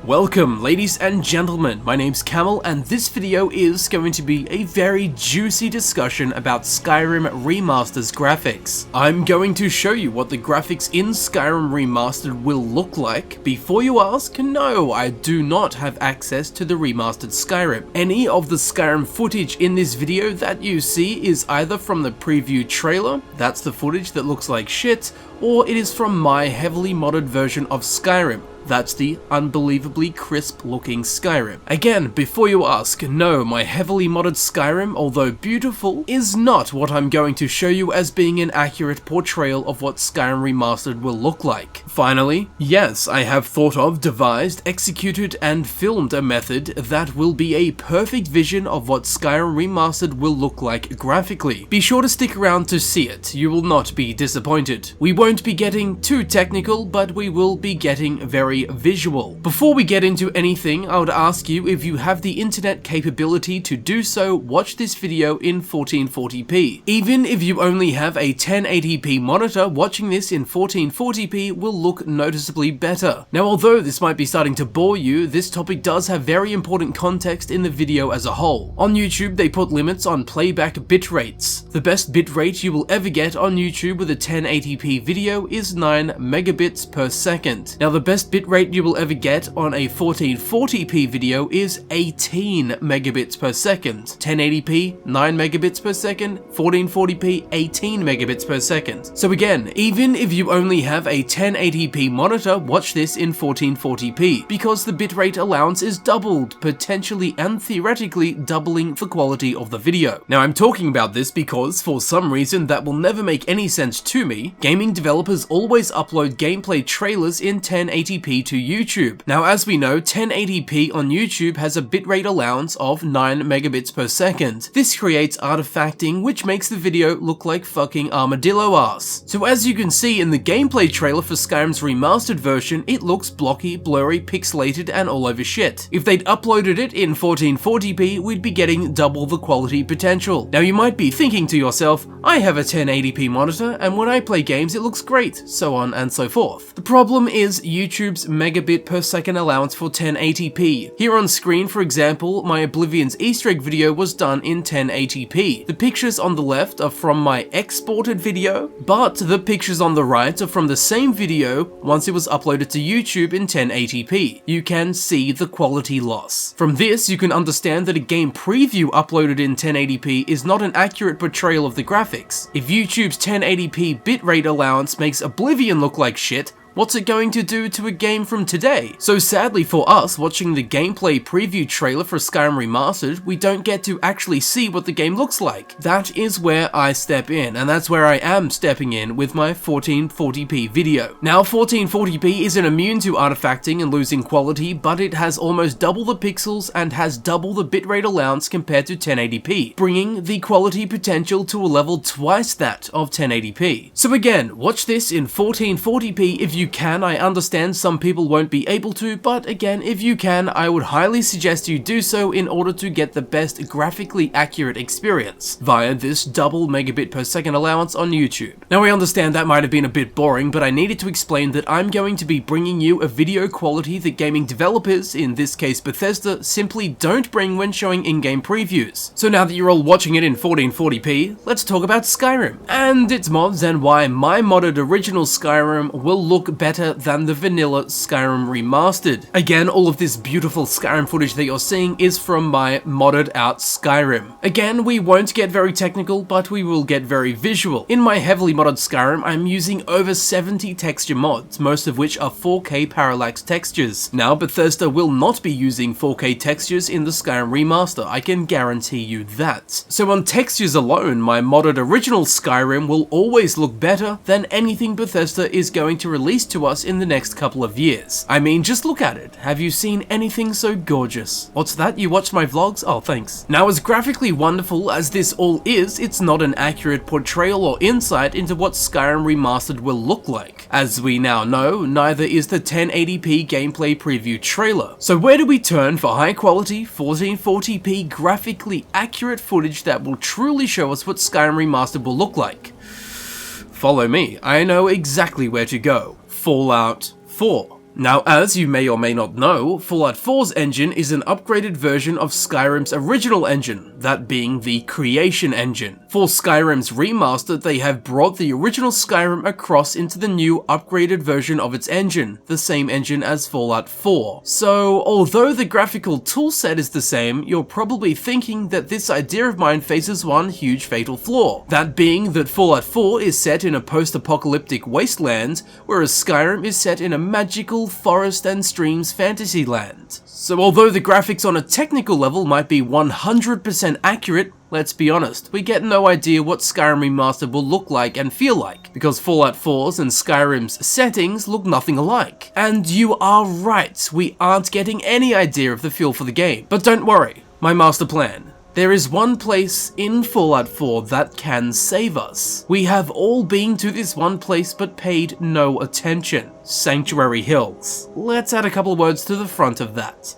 Welcome ladies and gentlemen, my name's Camel and this video is going to be a very juicy discussion about Skyrim Remaster's graphics. I'm going to show you what the graphics in Skyrim Remastered will look like. Before you ask, no, I do not have access to the remastered Skyrim. Any of the Skyrim footage in this video that you see is either from the preview trailer, that's the footage that looks like shit, or it is from my heavily modded version of Skyrim. That's the unbelievably crisp looking Skyrim. Again, before you ask, no, my heavily modded Skyrim, although beautiful, is not what I'm going to show you as being an accurate portrayal of what Skyrim Remastered will look like. Finally, yes, I have thought of, devised, executed, and filmed a method that will be a perfect vision of what Skyrim Remastered will look like graphically. Be sure to stick around to see it, you will not be disappointed. We won't be getting too technical, but we will be getting very visual. Before we get into anything, I would ask you, if you have the internet capability to do so, watch this video in 1440p. Even if you only have a 1080p monitor, watching this in 1440p will look noticeably better. Now, although this might be starting to bore you, this topic does have very important context in the video as a whole. On YouTube, they put limits on playback bit rates. The best bit rate you will ever get on YouTube with a 1080p video is 9 megabits per second. Now, the best bit rate you will ever get on a 1440p video is 18 megabits per second. 1080p, 9 megabits per second, 1440p, 18 megabits per second. So again, even if you only have a 1080p monitor, watch this in 1440p, because the bitrate allowance is doubled, potentially and theoretically doubling the quality of the video. Now, I'm talking about this because, for some reason that will never make any sense to me, gaming developers always upload gameplay trailers in 1080p to YouTube. Now, as we know, 1080p on YouTube has a bitrate allowance of 9 megabits per second. This creates artifacting, which makes the video look like fucking armadillo ass. So as you can see in the gameplay trailer for Skyrim's remastered version, it looks blocky, blurry, pixelated, and all over shit. If they'd uploaded it in 1440p, we'd be getting double the quality potential. Now, you might be thinking to yourself, I have a 1080p monitor, and when I play games it looks great, so on and so forth. The problem is YouTube's megabit per second allowance for 1080p. Here on screen, for example, my Oblivion's Easter egg video was done in 1080p. The pictures on the left are from my exported video, but the pictures on the right are from the same video once it was uploaded to YouTube in 1080p. You can see the quality loss. From this, you can understand that a game preview uploaded in 1080p is not an accurate portrayal of the graphics. If YouTube's 1080p bitrate allowance makes Oblivion look like shit, what's it going to do to a game from today? So sadly for us, watching the gameplay preview trailer for Skyrim Remastered, we don't get to actually see what the game looks like. That is where I step in, and that's where I am stepping in with my 1440p video. Now, 1440p isn't immune to artifacting and losing quality, but it has almost double the pixels and has double the bitrate allowance compared to 1080p, bringing the quality potential to a level twice that of 1080p. So again, watch this in 1440p if you can. I understand some people won't be able to, but again, if you can, I would highly suggest you do so in order to get the best graphically accurate experience via this double megabit per second allowance on YouTube. Now, I understand that might have been a bit boring, but I needed to explain that I'm going to be bringing you a video quality that gaming developers, in this case Bethesda, simply don't bring when showing in-game previews. So now that you're all watching it in 1440p, let's talk about Skyrim and its mods and why my modded original Skyrim will look better than the vanilla Skyrim Remastered. Again, all of this beautiful Skyrim footage that you're seeing is from my modded out Skyrim. Again, we won't get very technical, but we will get very visual. In my heavily modded Skyrim, I'm using over 70 texture mods, most of which are 4K parallax textures. Now, Bethesda will not be using 4K textures in the Skyrim Remaster, I can guarantee you that. So on textures alone, my modded original Skyrim will always look better than anything Bethesda is going to release to us in the next couple of years. I mean, just look at it. Have you seen anything so gorgeous? What's that? You watched my vlogs? Oh, thanks. Now, as graphically wonderful as this all is, it's not an accurate portrayal or insight into what Skyrim Remastered will look like. As we now know, neither is the 1080p gameplay preview trailer. So where do we turn for high quality 1440p graphically accurate footage that will truly show us what Skyrim Remastered will look like? Follow me, I know exactly where to go. Fallout 4. Now, as you may or may not know, Fallout 4's engine is an upgraded version of Skyrim's original engine, that being the Creation Engine. For Skyrim's Remastered, they have brought the original Skyrim across into the new upgraded version of its engine, the same engine as Fallout 4. So, although the graphical toolset is the same, you're probably thinking that this idea of mine faces one huge fatal flaw, that being that Fallout 4 is set in a post-apocalyptic wasteland, whereas Skyrim is set in a magical forest and streams fantasy land. So although the graphics on a technical level might be 100% accurate, let's be honest, we get no idea what Skyrim Remastered will look like and feel like, because Fallout 4's and Skyrim's settings look nothing alike. And you are right, we aren't getting any idea of the feel for the game. But don't worry, my master plan. There is one place in Fallout 4 that can save us. We have all been to this one place but paid no attention. Sanctuary Hills. Let's add a couple of words to the front of that.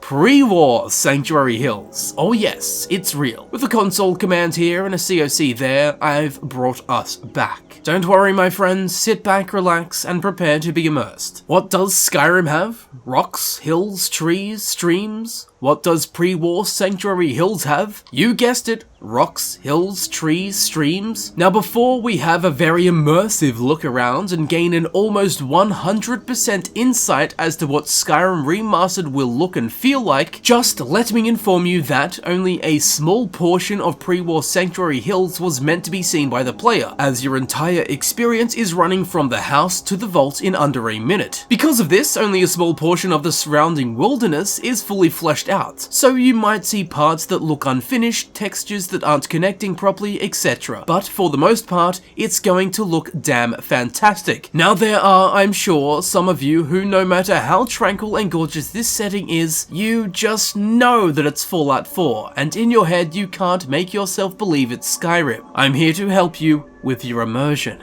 Pre-war Sanctuary Hills. Oh yes, it's real. With a console command here and a COC there, I've brought us back. Don't worry my friends, sit back, relax, and prepare to be immersed. What does Skyrim have? Rocks, hills, trees, streams? What does pre-war Sanctuary Hills have? You guessed it, rocks, hills, trees, streams. Now before we have a very immersive look around and gain an almost 100% insight as to what Skyrim Remastered will look and feel like, just let me inform you that only a small portion of pre-war Sanctuary Hills was meant to be seen by the player, as your entire experience is running from the house to the vault in under a minute. Because of this, only a small portion of the surrounding wilderness is fully fleshed out, so you might see parts that look unfinished, textures that aren't connecting properly, etc. But for the most part, it's going to look damn fantastic. Now there are, I'm sure, some of you who, no matter how tranquil and gorgeous this setting is, you just know that it's Fallout 4, and in your head you can't make yourself believe it's Skyrim. I'm here to help you with your immersion.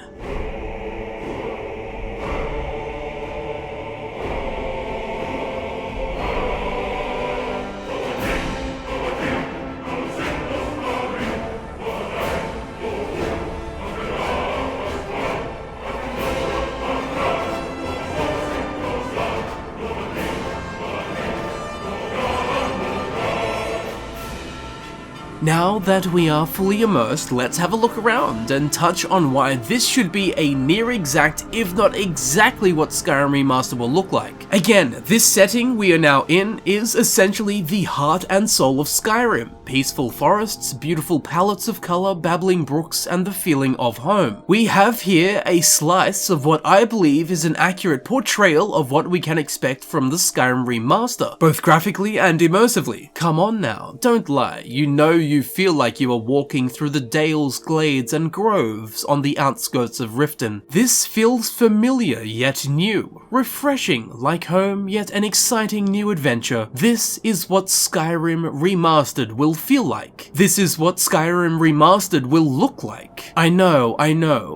Now that we are fully immersed, let's have a look around and touch on why this should be a near exact, if not exactly what Skyrim Remastered will look like. Again, this setting we are now in is essentially the heart and soul of Skyrim. Peaceful forests, beautiful palettes of color, babbling brooks, and the feeling of home. We have here a slice of what I believe is an accurate portrayal of what we can expect from the Skyrim Remaster, both graphically and immersively. Come on now, don't lie, you know you feel like you are walking through the dales, glades, and groves on the outskirts of Riften. This feels familiar yet new, refreshing like home yet an exciting new adventure. This is what Skyrim Remastered will feel like. This is what Skyrim Remastered will look like. I know,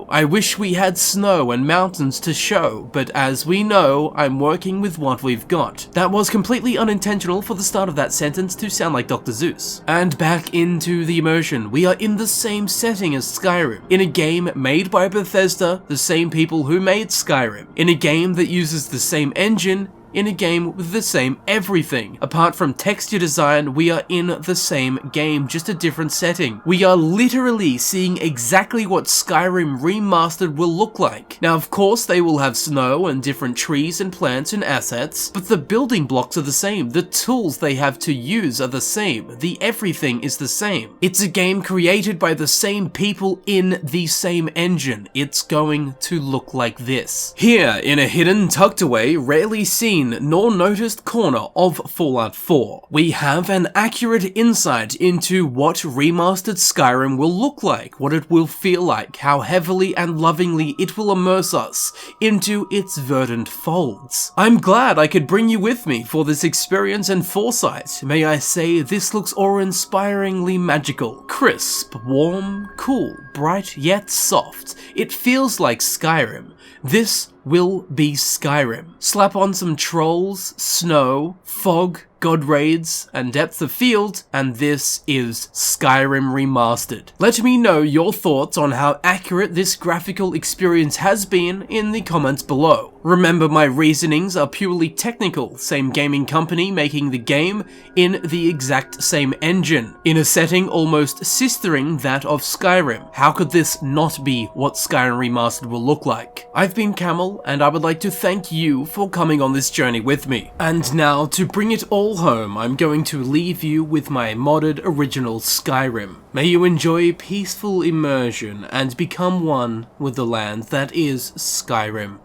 I wish we had snow and mountains to show, but as we know, I'm working with what we've got. That was completely unintentional for the start of that sentence to sound like Dr. Zeus. And back into the immersion, we are in the same setting as Skyrim, in a game made by Bethesda, the same people who made Skyrim, in a game that uses the same engine, in a game with the same everything. Apart from texture design, we are in the same game, just a different setting. We are literally seeing exactly what Skyrim Remastered will look like. Now, of course, they will have snow and different trees and plants and assets, but the building blocks are the same, the tools they have to use are the same, the everything is the same. It's a game created by the same people in the same engine. It's going to look like this. Here, in a hidden, tucked away, rarely seen nor noticed corner of Fallout 4, we have an accurate insight into what remastered Skyrim will look like, what it will feel like, how heavily and lovingly it will immerse us into its verdant folds. I'm glad I could bring you with me for this experience and foresight. May I say, this looks awe-inspiringly magical, crisp, warm, cool, bright yet soft. It feels like Skyrim. This will be Skyrim. Slap on some trolls, snow, fog, god raids, and depth of field, and this is Skyrim Remastered. Let me know your thoughts on how accurate this graphical experience has been in the comments below. Remember, my reasonings are purely technical, same gaming company making the game in the exact same engine, in a setting almost sistering that of Skyrim. How could this not be what Skyrim Remastered will look like? I've been Camel, and I would like to thank you for coming on this journey with me. And now, to bring it all home, I'm going to leave you with my modded original Skyrim. May you enjoy peaceful immersion and become one with the land that is Skyrim.